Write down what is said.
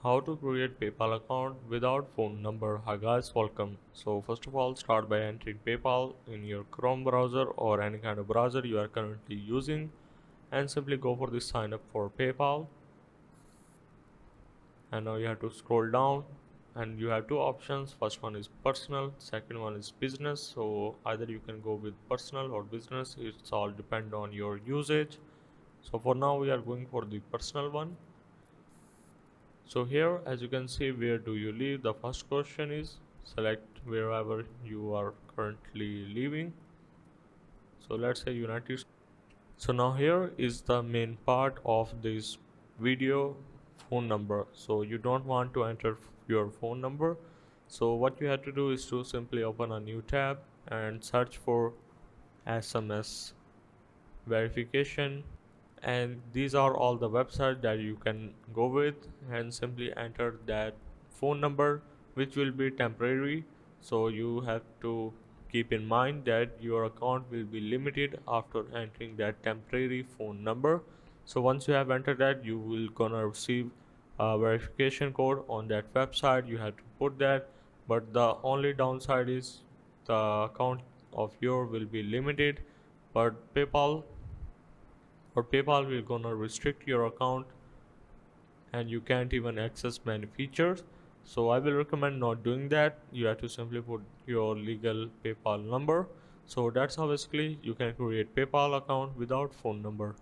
How to create PayPal account without phone number. Hi guys, welcome. So first of all, start by entering PayPal in your Chrome browser or any kind of browser you are currently using, and simply go for the sign up for PayPal. And now you have to scroll down and you have two options. First one is personal, second one is business. So either you can go with personal or business. It's all depend on your usage. So for now we are going for the personal one. So here, as you can see, where do you live? The first question is select wherever you are currently living. So let's say United States. So now here is the main part of this video, phone number. So you don't want to enter your phone number. So what you have to do is to simply open a new tab and search for SMS verification, and these are all the websites that you can go with, and simply enter that phone number, which will be temporary. So you have to keep in mind that your account will be limited after entering that temporary phone number. So once you have entered that, you will gonna receive a verification code on that website. You have to put that, but the only downside is the account of your will be limited, but PayPal will gonna restrict your account and you can't even access many features. So I will recommend not doing that. You have to simply put your legal PayPal number. So that's how basically you can create PayPal account without phone number.